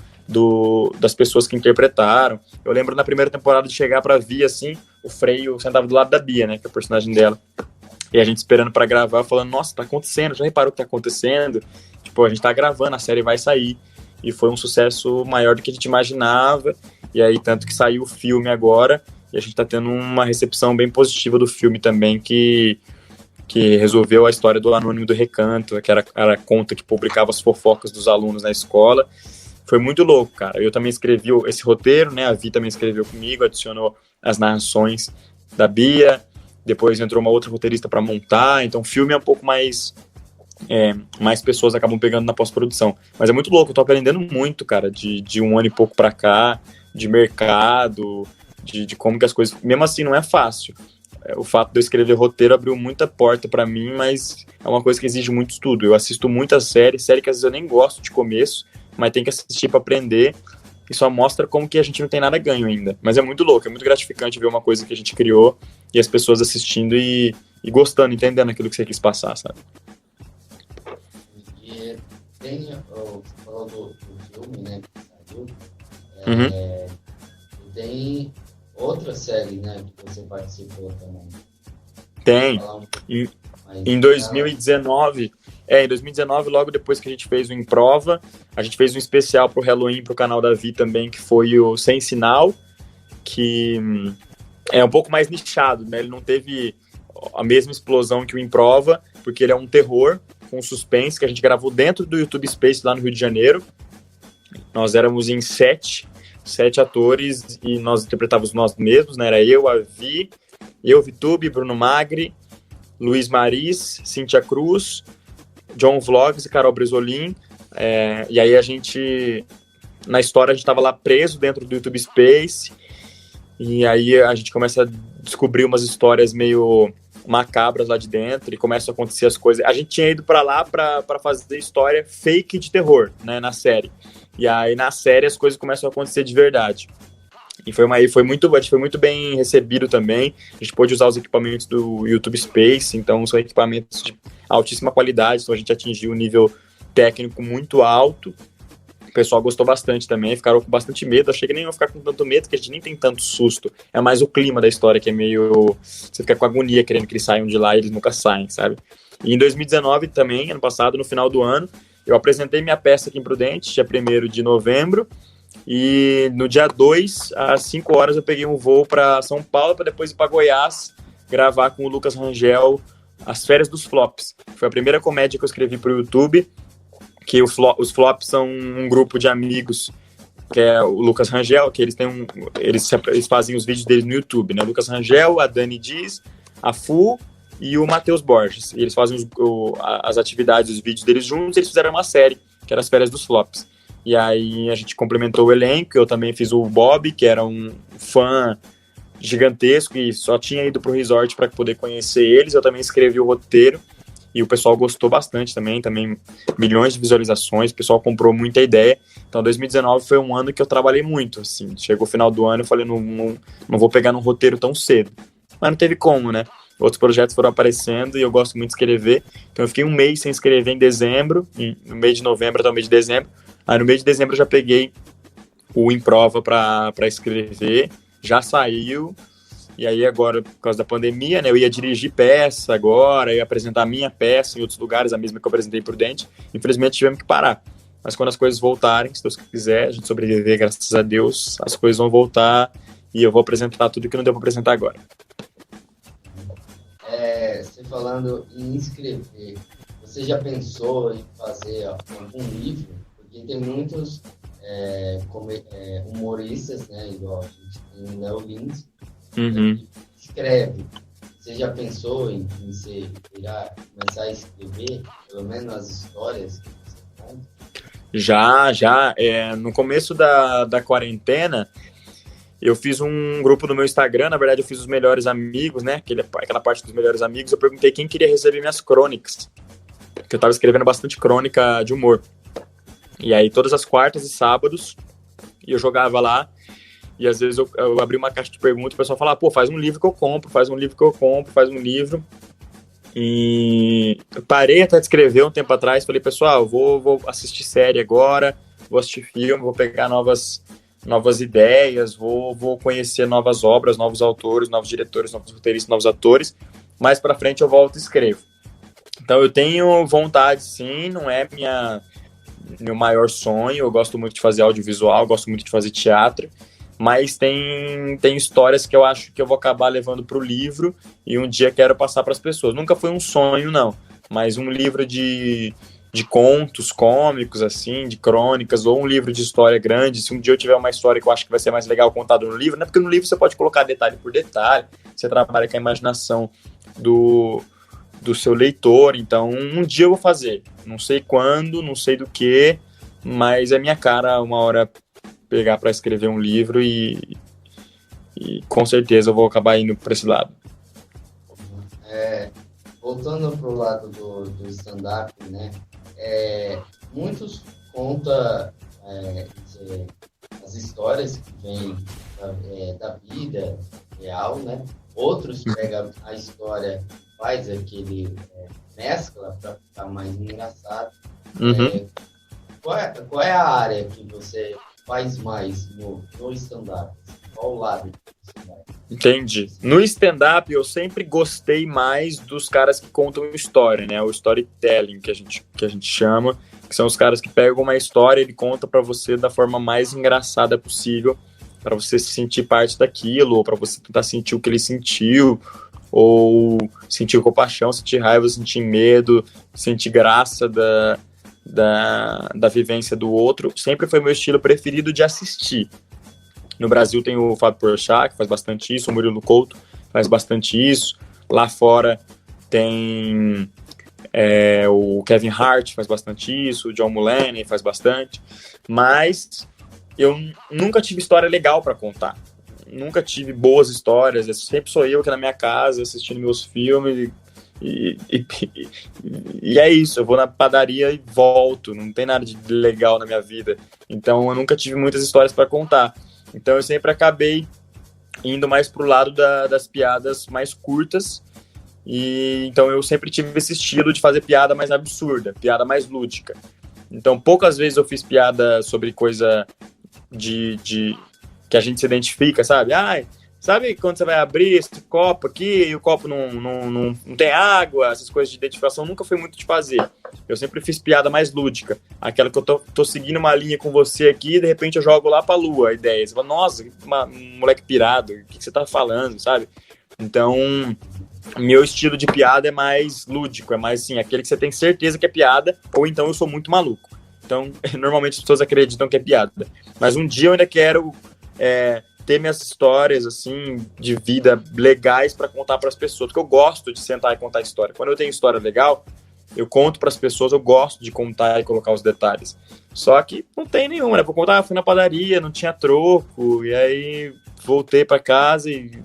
[SPEAKER 3] das pessoas que interpretaram. Eu lembro na primeira temporada de chegar pra Via, assim, o Freio sentava do lado da Bia, né, que é a personagem dela. E a gente esperando pra gravar, falando, nossa, tá acontecendo, já reparou o que tá acontecendo? Tipo, a gente tá gravando, a série vai sair. E foi um sucesso maior do que a gente imaginava. E aí, tanto que saiu o filme agora, e a gente tá tendo uma recepção bem positiva do filme também, que resolveu a história do Anônimo do Recanto, que era a conta que publicava as fofocas dos alunos na escola. Foi muito louco, cara. Eu também escrevi esse roteiro, né? A Vi também escreveu comigo, adicionou as narrações da Bia, depois entrou uma outra roteirista para montar, então o filme é um pouco mais pessoas acabam pegando na pós-produção. Mas é muito louco, eu tô aprendendo muito, cara, de um ano e pouco pra cá, de mercado, de como que as coisas... Mesmo assim, não é fácil. O fato de eu escrever roteiro abriu muita porta pra mim, mas é uma coisa que exige muito estudo. Eu assisto muitas série que às vezes eu nem gosto de começo, mas tem que assistir pra aprender, e só mostra como que a gente não tem nada ganho ainda. Mas é muito louco, é muito gratificante ver uma coisa que a gente criou e as pessoas assistindo e gostando, entendendo aquilo que você quis passar, sabe?
[SPEAKER 2] E tem, você falou do filme, né, que saiu, e tem outra série, né, que você participou também.
[SPEAKER 3] Tem. Em 2019, logo depois que a gente fez o Em Prova, a gente fez um especial pro Halloween, pro canal da Vi também, que foi o Sem Sinal, que é um pouco mais nichado, né? Ele não teve a mesma explosão que o Em Prova, porque ele é um terror com suspense, que a gente gravou dentro do YouTube Space, lá no Rio de Janeiro. Nós éramos em 7 atores e nós interpretávamos nós mesmos, né? Era eu, a Vi, Vitube, Bruno Magri, Luiz Maris, Cíntia Cruz, John Vlogs e Carol Bresolim. E aí a gente, na história, a gente estava lá preso dentro do YouTube Space, e aí a gente começa a descobrir umas histórias meio macabras lá de dentro, e começam a acontecer as coisas. A gente tinha ido para lá para fazer história fake de terror, né, na série. E aí na série as coisas começam a acontecer de verdade. E a gente foi muito bem recebido também. A gente pôde usar os equipamentos do YouTube Space, então são equipamentos de altíssima qualidade, então a gente atingiu um nível técnico muito alto. O pessoal gostou bastante também, ficaram com bastante medo. Achei que nem iam ficar com tanto medo, que a gente nem tem tanto susto. É mais o clima da história que é meio... Você fica com agonia querendo que eles saiam de lá e eles nunca saem, sabe? E em 2019 também, ano passado, no final do ano, eu apresentei minha peça aqui em Prudente, dia 1º de novembro. E no dia 2, às 5 horas, eu peguei um voo para São Paulo, para depois ir para Goiás, gravar com o Lucas Rangel As Férias dos Flops. Foi a primeira comédia que eu escrevi para o YouTube, que os Flops são um grupo de amigos, que é o Lucas Rangel, que eles fazem os vídeos deles no YouTube, né? O Lucas Rangel, a Dani Diz, a Fu e o Matheus Borges. E eles fazem as atividades, os vídeos deles juntos, e eles fizeram uma série, que era As Férias dos Flops. E aí a gente complementou o elenco, eu também fiz o Bob, que era um fã gigantesco e só tinha ido pro resort para poder conhecer eles. Eu também escrevi o roteiro e o pessoal gostou bastante também milhões de visualizações, o pessoal comprou muita ideia. Então 2019 foi um ano que eu trabalhei muito, assim, chegou o final do ano eu falei, não vou pegar num roteiro tão cedo, mas não teve como, né? Outros projetos foram aparecendo e eu gosto muito de escrever, então eu fiquei um mês sem escrever em dezembro, no mês de novembro até o mês de dezembro. Aí no mês de dezembro eu já peguei o Improva para escrever, já saiu, e aí agora, por causa da pandemia, né, eu ia dirigir peça agora, eu ia apresentar a minha peça em outros lugares, a mesma que eu apresentei em Prudente, infelizmente tivemos que parar. Mas quando as coisas voltarem, se Deus quiser, a gente sobreviver, graças a Deus, as coisas vão voltar e eu vou apresentar tudo que não deu para apresentar agora.
[SPEAKER 2] Você falando em escrever, você já pensou em fazer algum livro? Porque tem muitos humoristas, né? Igual a gente tem o Léo Lins, que escreve. Você já pensou em começar a escrever, pelo menos as histórias que você conta?
[SPEAKER 3] Já. No começo da quarentena, eu fiz um grupo no meu Instagram, na verdade eu fiz os melhores amigos, né? Aquela parte dos melhores amigos, eu perguntei quem queria receber minhas crônicas. Porque eu tava escrevendo bastante crônica de humor. E aí todas as quartas e sábados eu jogava lá e às vezes eu abri uma caixa de perguntas e o pessoal falava, faz um livro que eu compro, faz um livro. E eu parei até de escrever um tempo atrás, falei, pessoal, vou assistir série agora, vou assistir filme, vou pegar novas ideias, vou conhecer novas obras, novos autores, novos diretores, novos roteiristas, novos atores. Mais pra frente eu volto e escrevo. Então eu tenho vontade, sim, não é meu maior sonho, eu gosto muito de fazer audiovisual, gosto muito de fazer teatro, mas tem histórias que eu acho que eu vou acabar levando para o livro e um dia quero passar para as pessoas. Nunca foi um sonho, não, mas um livro de contos cômicos, assim, de crônicas, ou um livro de história grande. Se um dia eu tiver uma história que eu acho que vai ser mais legal contada no livro, né? Porque no livro você pode colocar detalhe por detalhe, você trabalha com a imaginação do seu leitor, então um dia eu vou fazer, não sei quando, não sei do que, mas é minha cara uma hora pegar para escrever um livro e com certeza eu vou acabar indo para esse lado.
[SPEAKER 2] Voltando para o lado do stand-up, né, muitos contam as histórias que vêm da vida real, né, outros pegam a história, faz aquele mescla para ficar mais engraçado. Qual é a área que você faz mais no stand-up? Qual o lado que você vai?
[SPEAKER 3] Entendi. No stand-up eu sempre gostei mais dos caras que contam história, né? O storytelling que a gente chama, que são os caras que pegam uma história e ele conta para você da forma mais engraçada possível, para você se sentir parte daquilo, ou para você tentar sentir o que ele sentiu, ou sentir compaixão, sentir raiva, sentir medo, sentir graça da vivência do outro. Sempre foi meu estilo preferido de assistir. No Brasil tem o Fábio Porchat, que faz bastante isso, o Murilo Couto faz bastante isso. Lá fora tem o Kevin Hart faz bastante isso, o John Mulaney faz bastante. Mas eu nunca tive história legal para contar. Nunca tive boas histórias, sempre sou eu aqui na minha casa assistindo meus filmes e é isso, eu vou na padaria e volto, não tem nada de legal na minha vida, então eu nunca tive muitas histórias para contar, então eu sempre acabei indo mais pro lado das piadas mais curtas, e então eu sempre tive esse estilo de fazer piada mais absurda, piada mais lúdica, então poucas vezes eu fiz piada sobre coisa de que a gente se identifica, sabe? Sabe quando você vai abrir esse copo aqui e o copo não tem água, essas coisas de identificação nunca foi muito de fazer. Eu sempre fiz piada mais lúdica. Aquela que eu tô seguindo uma linha com você aqui e de repente eu jogo lá pra lua a ideia. Você fala, nossa, um moleque pirado, o que você tá falando, sabe? Então, meu estilo de piada é mais lúdico, é mais assim, aquele que você tem certeza que é piada, ou então eu sou muito maluco. Então, normalmente as pessoas acreditam que é piada. Mas um dia eu ainda quero ter minhas histórias, assim, de vida legais para contar para as pessoas, porque eu gosto de sentar e contar história. Quando eu tenho história legal, eu conto para as pessoas, eu gosto de contar e colocar os detalhes. Só que não tem nenhuma, né? Vou contar, fui na padaria, não tinha troco, e aí voltei para casa e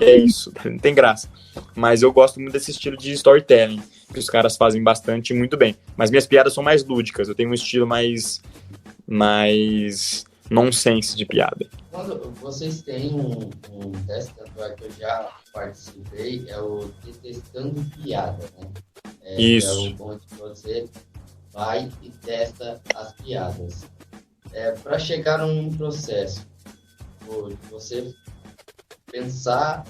[SPEAKER 3] é isso, não tem graça. Mas eu gosto muito desse estilo de storytelling, que os caras fazem bastante e muito bem. Mas minhas piadas são mais lúdicas, eu tenho um estilo mais nonsense de piada.
[SPEAKER 2] Quando vocês têm um teste, tanto é que eu já participei, é o Testando Piada, né?
[SPEAKER 3] Isso.
[SPEAKER 2] É onde você vai e testa as piadas. Para chegar num processo, você pensar,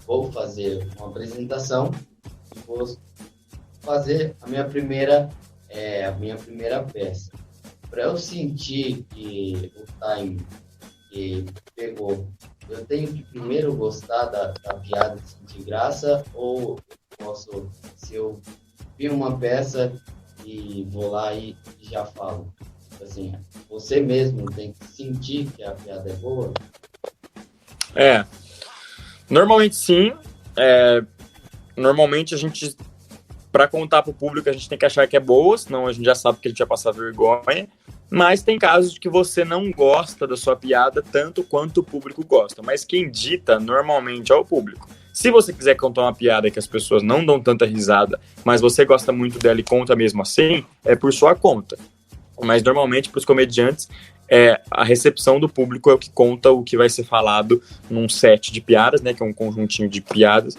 [SPEAKER 2] vou fazer uma apresentação e vou fazer a minha primeira peça. Para eu sentir que o time que pegou, eu tenho que primeiro gostar da piada e sentir graça, ou posso, se eu vi uma peça e vou lá e já falo? Assim, você mesmo tem que sentir que a piada é boa?
[SPEAKER 3] Normalmente sim. Normalmente a gente, para contar para o público, a gente tem que achar que é boa, senão a gente já sabe que a gente vai passar vergonha. Mas tem casos de que você não gosta da sua piada tanto quanto o público gosta. Mas quem dita normalmente é o público. Se você quiser contar uma piada que as pessoas não dão tanta risada, mas você gosta muito dela e conta mesmo assim, é por sua conta. Mas normalmente para os comediantes, a recepção do público é o que conta o que vai ser falado num set de piadas, né, que é um conjuntinho de piadas.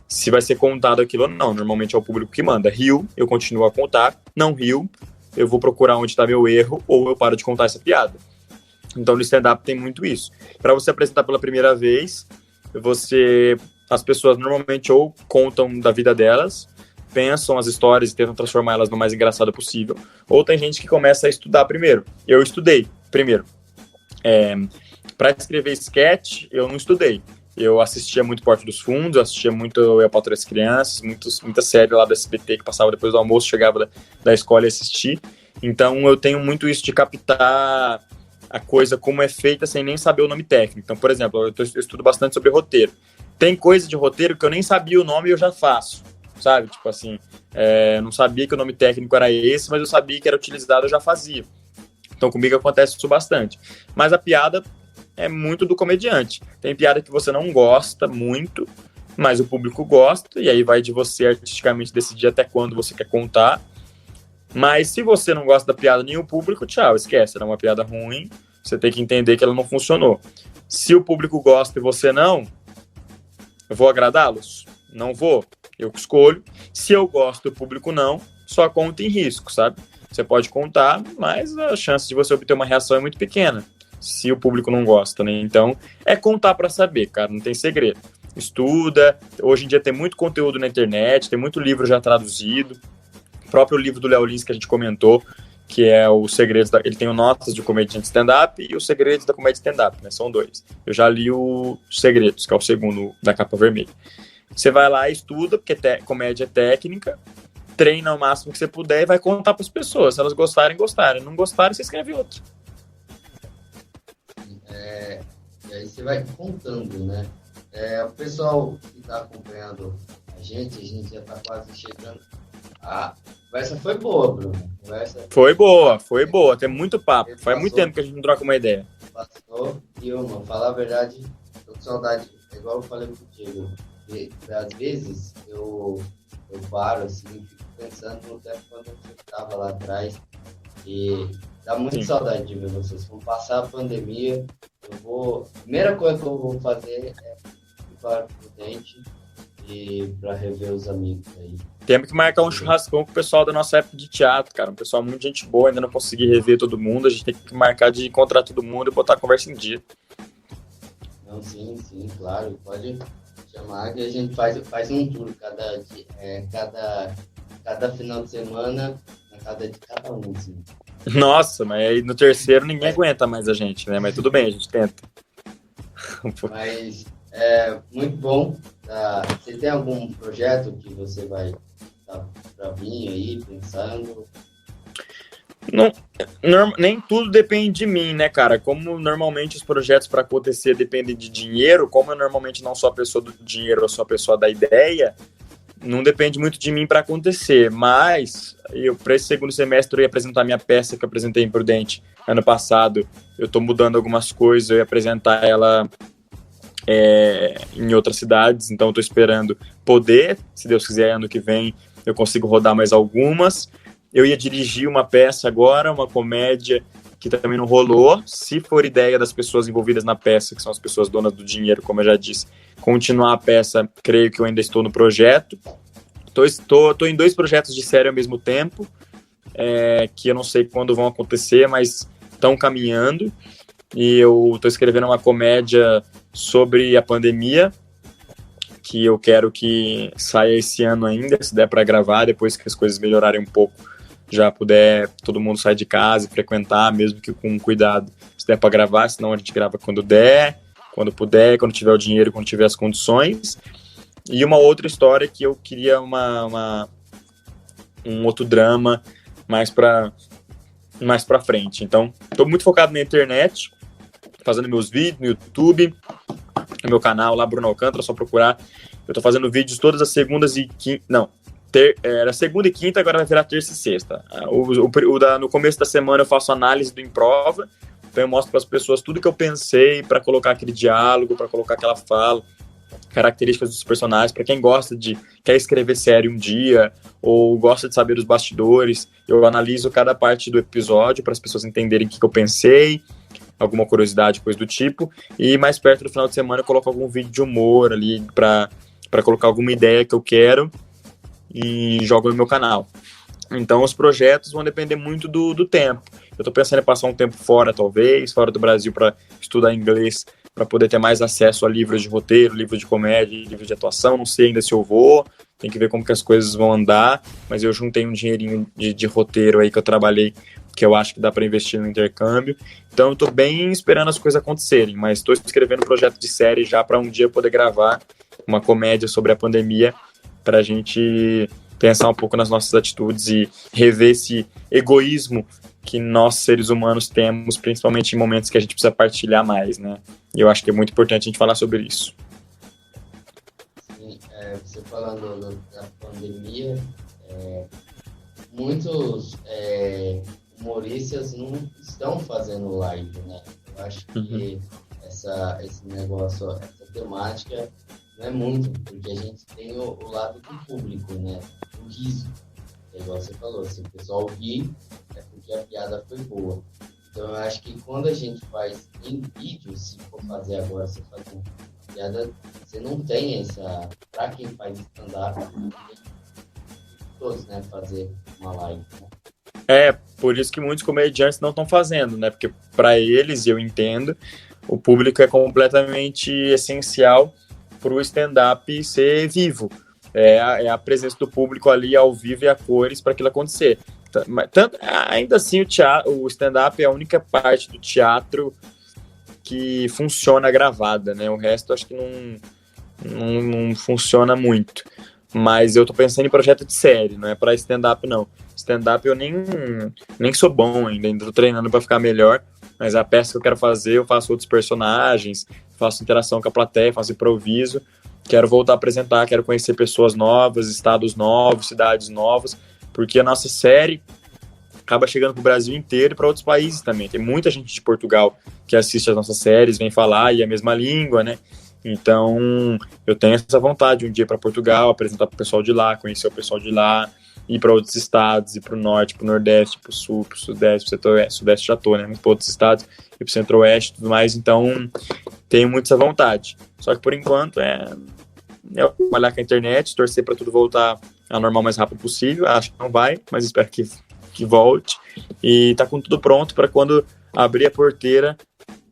[SPEAKER 3] Se vai ser contado aquilo ou não, normalmente é o público que manda. Riu, eu continuo a contar. Não riu, eu vou procurar onde está meu erro ou eu paro de contar essa piada. Então no stand-up tem muito isso. Para você apresentar pela primeira vez, as pessoas normalmente ou contam da vida delas, pensam as histórias e tentam transformá-las no mais engraçado possível, ou tem gente que começa a estudar primeiro. Eu estudei primeiro. Para escrever sketch, eu não estudei. Eu assistia muito Porta dos Fundos, eu assistia muito Eu, Patroa e as Crianças, muita série lá da SBT que passava depois do almoço, chegava da escola e assistia. Então eu tenho muito isso de captar a coisa como é feita sem nem saber o nome técnico. Então, por exemplo, eu estudo bastante sobre roteiro. Tem coisa de roteiro que eu nem sabia o nome e eu já faço, sabe? Tipo assim, não sabia que o nome técnico era esse, mas eu sabia que era utilizado, eu já fazia. Então comigo acontece isso bastante. Mas a piada é muito do comediante. Tem piada que você não gosta muito, mas o público gosta, e aí vai de você artisticamente decidir até quando você quer contar. Mas se você não gosta da piada nem o público, tchau, esquece, era uma piada ruim, você tem que entender que ela não funcionou. Se o público gosta e você não, eu vou agradá-los? Não vou, eu escolho. Se eu gosto e o público não, só conta em risco, sabe? Você pode contar, mas a chance de você obter uma reação é muito pequena, se o público não gosta, né? Então, é contar para saber, cara, não tem segredo. Estuda, hoje em dia tem muito conteúdo na internet, tem muito livro já traduzido. O próprio livro do Léo Lins que a gente comentou, que é o Segredos ele tem o Notas de Comediante Stand-Up e os Segredos da Comédia Stand-Up, né? São dois. Eu já li o Segredos, que é o segundo da capa vermelha. Você vai lá e estuda, porque comédia é técnica, treina o máximo que você puder e vai contar para as pessoas. Se elas gostarem, gostarem. Não gostarem, você escreve outro.
[SPEAKER 2] E aí você vai contando, né? O pessoal que está acompanhando a gente já está quase chegando. A conversa foi boa, Bruno.
[SPEAKER 3] Foi boa. Tem muito papo. Faz muito tempo que a gente não troca uma ideia.
[SPEAKER 2] Passou. E mano, falar a verdade, tô com saudade. Igual eu falei contigo. Às vezes eu paro assim, fico pensando no tempo quando eu estava lá atrás. E dá muita saudade de ver vocês. Vamos passar a pandemia. A primeira coisa que eu vou fazer é ficar prudente e para rever os amigos aí.
[SPEAKER 3] Temos que marcar um churrascão com o pessoal da nossa época de teatro, cara. Um pessoal muito gente boa, ainda não consegui rever todo mundo. A gente tem que marcar de encontrar todo mundo e botar a conversa em dia.
[SPEAKER 2] Não, sim, claro. Pode chamar que a gente faz um tour cada final de semana, na casa de cada um, assim.
[SPEAKER 3] Nossa, mas aí no terceiro ninguém aguenta mais a gente, né? Mas tudo bem, a gente tenta.
[SPEAKER 2] Mas é muito bom. Tá? Você tem algum projeto que você vai estar para vir aí pensando?
[SPEAKER 3] Não, nem tudo depende de mim, né, cara? Como normalmente os projetos para acontecer dependem de dinheiro, como eu normalmente não sou a pessoa do dinheiro, eu sou a pessoa da ideia, não depende muito de mim para acontecer. Mas eu, para esse segundo semestre, eu ia apresentar minha peça que eu apresentei em Prudente ano passado. Eu estou mudando algumas coisas, eu ia apresentar ela em outras cidades, então estou esperando poder, se Deus quiser, ano que vem eu consigo rodar mais algumas. Eu ia dirigir uma peça agora, uma comédia que também não rolou. Se for ideia das pessoas envolvidas na peça, que são as pessoas donas do dinheiro, como eu já disse, continuar a peça, creio que eu ainda estou no projeto. Estou em 2 projetos de série ao mesmo tempo, que eu não sei quando vão acontecer, mas estão caminhando. E eu estou escrevendo uma comédia sobre a pandemia, que eu quero que saia esse ano ainda, se der para gravar, depois que as coisas melhorarem um pouco, já puder todo mundo sair de casa e frequentar, mesmo que com cuidado, se der para gravar, senão a gente grava quando der, quando puder, quando tiver o dinheiro, quando tiver as condições. E uma outra história que eu queria um outro drama mais para frente. Então, estou muito focado na internet, fazendo meus vídeos no YouTube, no meu canal lá, Bruno Alcântara, só procurar. Eu tô fazendo vídeos todas as segundas e quinta. Não, era segunda e quinta, agora vai virar terça e sexta. No começo da semana eu faço análise do Improva, então eu mostro para as pessoas tudo que eu pensei para colocar aquele diálogo, para colocar aquela fala, características dos personagens. Para quem quer escrever série um dia, ou gosta de saber os bastidores, eu analiso cada parte do episódio para as pessoas entenderem o que eu pensei, alguma curiosidade, coisa do tipo, e mais perto do final de semana eu coloco algum vídeo de humor ali para colocar alguma ideia que eu quero e jogo no meu canal. Então os projetos vão depender muito do tempo. Eu tô pensando em passar um tempo fora, talvez, fora do Brasil, para estudar inglês, para poder ter mais acesso a livros de roteiro, livros de comédia, livros de atuação. Não sei ainda se eu vou, tem que ver como que as coisas vão andar, mas eu juntei um dinheirinho de roteiro aí que eu trabalhei, que eu acho que dá para investir no intercâmbio. Então eu tô bem esperando as coisas acontecerem, mas estou escrevendo um projeto de série já para um dia poder gravar uma comédia sobre a pandemia, para a gente pensar um pouco nas nossas atitudes e rever esse egoísmo que nós, seres humanos, temos, principalmente em momentos que a gente precisa partilhar mais, né? E eu acho que é muito importante a gente falar sobre isso.
[SPEAKER 2] Sim, você falando da pandemia, muitos humoristas não estão fazendo live, né? Eu acho que esse negócio, essa temática não é muito, porque a gente tem o lado do público, né? O riso. É igual você falou, se o pessoal rir, é porque a piada foi boa. Então eu acho que quando a gente faz em vídeo, se for fazer agora, você faz uma piada, você não tem essa... Para quem faz stand-up, todos, né, fazer uma live, né?
[SPEAKER 3] Por isso que muitos comediantes não estão fazendo, né? Porque para eles, eu entendo, o público é completamente essencial para o stand-up ser vivo. É a presença do público ali ao vivo e a cores para aquilo acontecer. Ainda assim, o stand-up é a única parte do teatro que funciona gravada, né? O resto acho que não funciona muito. Mas eu tô pensando em projeto de série, não é para stand-up, não. Stand-up eu nem sou bom ainda tô treinando para ficar melhor, mas a peça que eu quero fazer, eu faço outros personagens, faço interação com a plateia, faço improviso, quero voltar a apresentar, quero conhecer pessoas novas, estados novos, cidades novas, porque a nossa série acaba chegando pro Brasil inteiro e para outros países também. Tem muita gente de Portugal que assiste as nossas séries, vem falar e é a mesma língua, né? Então, eu tenho essa vontade um dia para Portugal, apresentar para o pessoal de lá, conhecer o pessoal de lá, ir para outros estados, ir para o norte, para o nordeste, para o sul, para o sudeste, para o centro-oeste. Sudeste já estou, né? Mas para outros estados, ir para o centro-oeste e tudo mais. Então, tenho muito essa vontade. Só que, por enquanto, trabalhar com a internet, torcer para tudo voltar ao normal o mais rápido possível. Acho que não vai, mas espero que volte. E tá com tudo pronto para quando abrir a porteira,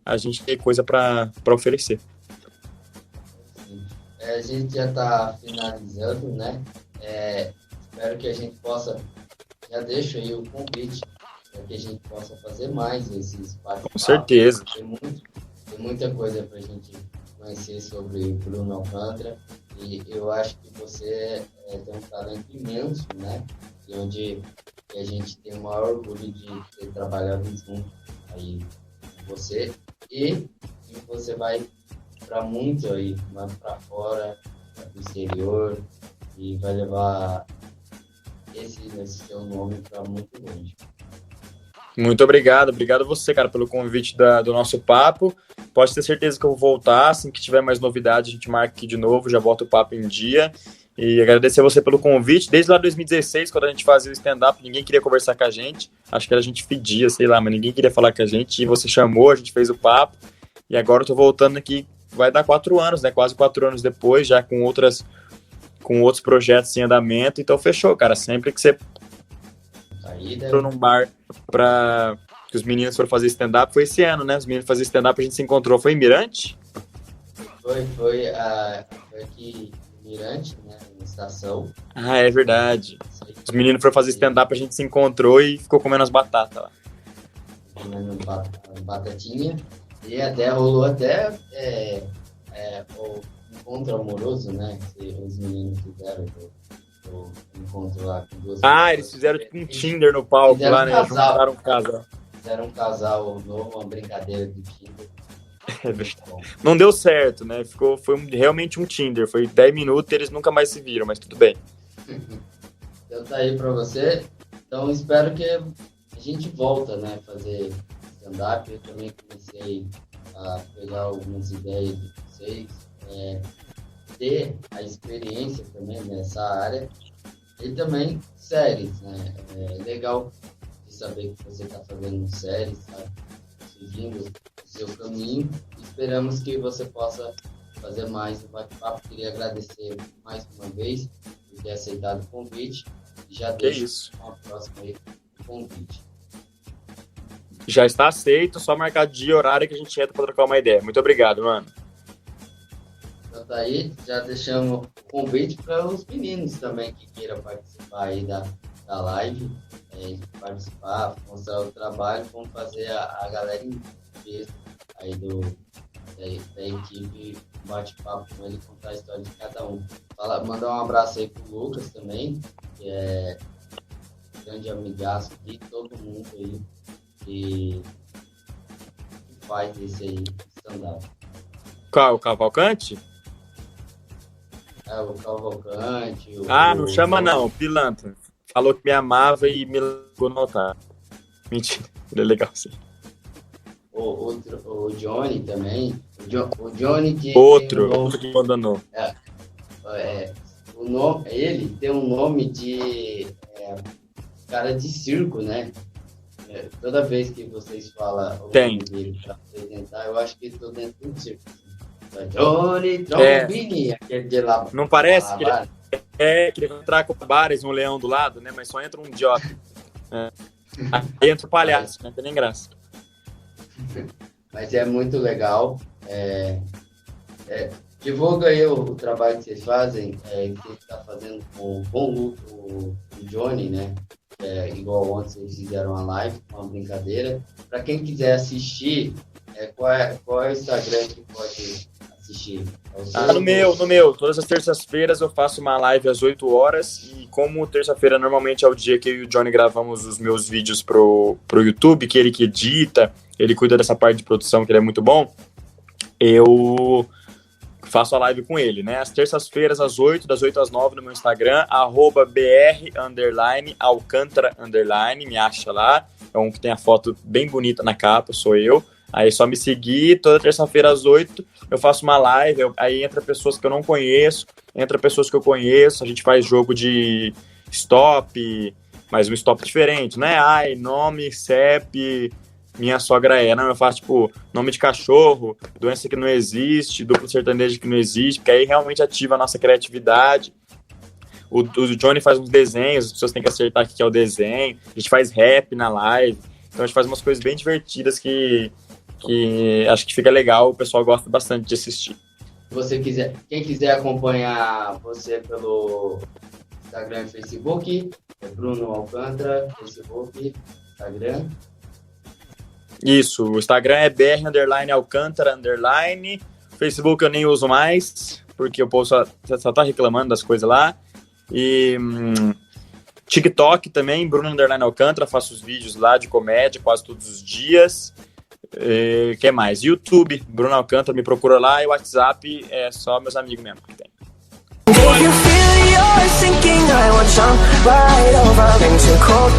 [SPEAKER 3] a gente ter coisa para oferecer.
[SPEAKER 2] a gente já está finalizando, né? Espero que a gente possa, já deixo aí o convite para que a gente possa fazer mais esses bate-papos.
[SPEAKER 3] Com certeza.
[SPEAKER 2] Tem muita coisa para a gente conhecer sobre Bruno Alcântara, e eu acho que você tem um talento imenso, né? E onde a gente tem o maior orgulho de ter trabalhado junto aí com você, e você vai para muito aí, mais para fora, para o exterior, e vai levar esse seu nome para muito longe.
[SPEAKER 3] Muito obrigado a você, cara, pelo convite do nosso papo. Pode ter certeza que eu vou voltar, assim que tiver mais novidade, a gente marca aqui de novo, já bota o papo em dia. E agradecer a você pelo convite. Desde lá 2016, quando a gente fazia o stand-up, ninguém queria conversar com a gente. Acho que a gente pedia, sei lá, mas ninguém queria falar com a gente. E você chamou, a gente fez o papo. E agora eu tô voltando aqui, vai dar 4 anos, né? Quase 4 anos depois, já com outros projetos em andamento. Então fechou, cara. Sempre que você entrou num bar para que os meninos foram fazer stand-up, foi esse ano, né? Os meninos faziam stand-up, a gente se encontrou. Foi em Mirante?
[SPEAKER 2] Foi aqui em Mirante, né? Na estação.
[SPEAKER 3] Ah, é verdade. Os meninos foram fazer stand-up, a gente se encontrou e ficou comendo as batatas lá.
[SPEAKER 2] Comendo batatinha. E rolou até o encontro amoroso, né? Que os meninos fizeram o encontro lá com duas pessoas.
[SPEAKER 3] Eles fizeram tipo um Tinder no palco lá, né? Juntaram um casal.
[SPEAKER 2] Fizeram um casal novo, uma brincadeira do Tinder.
[SPEAKER 3] É verdade. Não deu certo, né? Foi realmente um Tinder. Foi 10 minutos e eles nunca mais se viram, mas tudo bem.
[SPEAKER 2] Então tá aí pra você. Então espero que a gente volta, né? Fazer stand-up. Eu também comecei a pegar algumas ideias de vocês. Ter a experiência também nessa área. E também séries, né? É legal de saber que você está fazendo séries, tá? Seguindo o seu caminho. Esperamos que você possa fazer mais um bate-papo. Queria agradecer mais uma vez por ter aceitado o convite. E já deixo uma próxima aí o convite.
[SPEAKER 3] Já está aceito, só marcar dia e horário que a gente entra para trocar uma ideia. Muito obrigado, mano.
[SPEAKER 2] Então tá aí, já deixamos o convite para os meninos também que queiram participar aí da live, participar, mostrar o trabalho, vamos fazer a galera inteira aí da equipe, bate-papo com ele, contar a história de cada um. Mandar um abraço aí pro Lucas também, que é um grande amigaço de todo mundo aí, que faz esse aí stand-up.
[SPEAKER 3] Qual? O Cavalcante?
[SPEAKER 2] O Cavalcante.
[SPEAKER 3] Não chama não, pilantra. Falou que me amava e me largou no altar. Mentira, ele é legal sim.
[SPEAKER 2] O Johnny também. O Johnny que.
[SPEAKER 3] Outro que abandonou.
[SPEAKER 2] Ele tem um nome de cara de circo, né? Toda vez que vocês falam o nome dele para apresentar, eu acho que estou dentro de um circo. Johnny Trombini, aquele de lá.
[SPEAKER 3] Não parece que ele vai entrar com o Bares, um leão do lado, né? Mas só entra um idiota. Aí entra o palhaço, não tem nem graça.
[SPEAKER 2] Mas é muito legal. Divulga aí o trabalho que vocês fazem, que você está fazendo com o Johnny, né? Igual ontem vocês fizeram uma live, uma brincadeira. Para quem quiser assistir, qual é o Instagram que pode assistir?
[SPEAKER 3] No meu. Todas as terças-feiras eu faço uma live às 8 horas e como terça-feira normalmente é o dia que eu e o Johnny gravamos os meus vídeos pro YouTube, que ele que edita, ele cuida dessa parte de produção, que ele é muito bom, eu faço a live com ele, né? Às terças-feiras, às 8, das 8 às 9 no meu Instagram, @br_alcântara_, me acha lá. É um que tem a foto bem bonita na capa, sou eu. Aí é só me seguir, toda terça-feira às 8 eu faço uma live, aí entra pessoas que eu não conheço, entra pessoas que eu conheço, a gente faz jogo de stop, mas um stop diferente, né? Nome, CEP, minha sogra é. Não, eu faço, tipo, nome de cachorro, doença que não existe, duplo sertanejo que não existe, porque aí realmente ativa a nossa criatividade. O Johnny faz uns desenhos, as pessoas têm que acertar o que é o desenho. A gente faz rap na live. Então a gente faz umas coisas bem divertidas que acho que fica legal, o pessoal gosta bastante de assistir.
[SPEAKER 2] Quem quiser acompanhar você pelo Instagram e Facebook, é Bruno Alcântara, Facebook, Instagram.
[SPEAKER 3] Isso, o Instagram é br_alcântara_. Facebook eu nem uso mais, porque o povo só tá reclamando das coisas lá. E TikTok também, Bruno_Alcântara, faço os vídeos lá de comédia quase todos os dias. Que mais? YouTube, Bruno Alcântara, me procura lá, e o WhatsApp é só meus amigos mesmo que tem.
[SPEAKER 1] If you feel you're sinking, I will jump right over into cold